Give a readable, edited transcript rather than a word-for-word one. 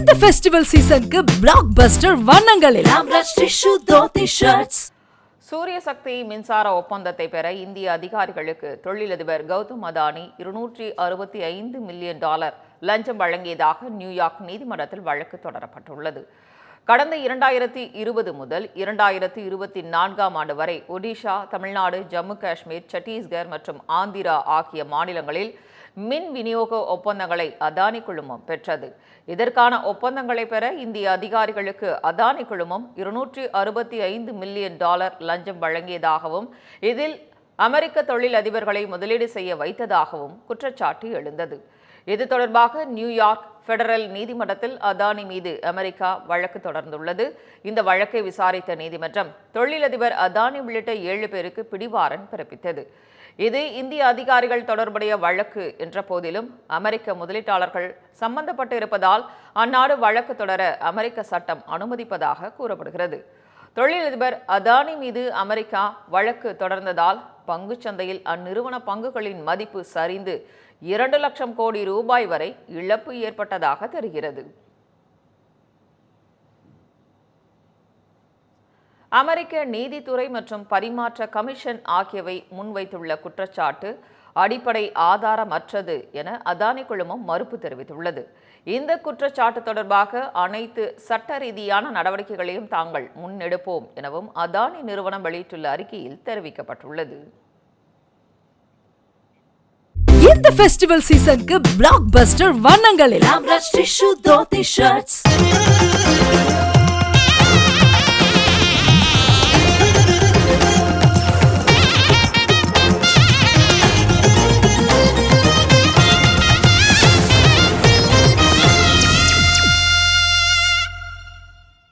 இந்த ஃபெஸ்டிவல் சீசனுக்கு பிளாக் பஸ்டர் வண்ணங்களில் Amraj Tissue Dhoti Shirts. சூரிய சக்தி மின்சார ஒப்பந்தத்தை பெற இந்திய அதிகாரிகளுக்கு தொழிலதிபர் கௌதம் அதானி $265 மில்லியன் லஞ்சம் வழங்கியதாக நியூயார்க் நீதிமன்றத்தில் வழக்கு தொடரப்பட்டுள்ளது. கடந்த 2020 முதல் 2024 ஆண்டு வரை ஒடிஷா, தமிழ்நாடு, ஜம்மு காஷ்மீர், சத்தீஸ்கர் மற்றும் ஆந்திரா ஆகிய மாநிலங்களில் மின் விநியோக ஒப்பந்தங்களை அதானி குழுமம் பெற்றது. இதற்கான ஒப்பந்தங்களை பெற இந்திய அதிகாரிகளுக்கு அதானி குழுமம் $265 மில்லியன் லஞ்சம் வழங்கியதாகவும் இதில் அமெரிக்க தொழில் அதிபர்களை முதலீடு செய்ய வைத்ததாகவும் குற்றச்சாட்டு எழுந்தது. இது தொடர்பாக நியூயார்க் பெடரல் நீதிமன்றத்தில் அதானி மீது அமெரிக்கா வழக்கு தொடர்ந்துள்ளது. இந்த வழக்கை விசாரித்த நீதிமன்றம் தொழிலதிபர் அதானி உள்ளிட்ட 7 பேருக்கு பிடிவாரண்ட் பிறப்பித்தது. இது இந்திய அதிகாரிகள் தொடர்புடைய வழக்கு என்ற போதிலும் அமெரிக்க முதலீட்டாளர்கள் சம்பந்தப்பட்டு இருப்பதால் அந்நாடு வழக்கு தொடர அமெரிக்க சட்டம் அனுமதிப்பதாக கூறப்படுகிறது. தொழிலதிபர் அதானி மீது அமெரிக்கா வழக்கு தொடர்ந்ததால் பங்குச்சந்தையில் அந்நிறுவன பங்குகளின் மதிப்பு சரிந்து 2 லட்சம் கோடி ரூபாய் வரை இழப்பு ஏற்பட்டதாக தெரிகிறது. அமெரிக்க நீதித்துறை மற்றும் பரிமாற்ற கமிஷன் ஆகியவை முன்வைத்துள்ள குற்றச்சாட்டு அடிப்படை ஆதாரமற்றது என அதானி குழுமம் மறுப்பு தெரிவித்துள்ளது. இந்த குற்றச்சாட்டு தொடர்பாக அனைத்து சட்ட ரீதியான நடவடிக்கைகளையும் தாங்கள் முன்னெடுப்போம் எனவும் அதானி நிறுவனம் வெளியிட்டுள்ள அறிக்கையில் தெரிவிக்கப்பட்டுள்ளது. இந்த ஃபெஸ்டிவல் சீசனுக்கு பிளாக் பஸ்டர் வண்ணங்களில் Amraj Tissue Dhoti Shirts.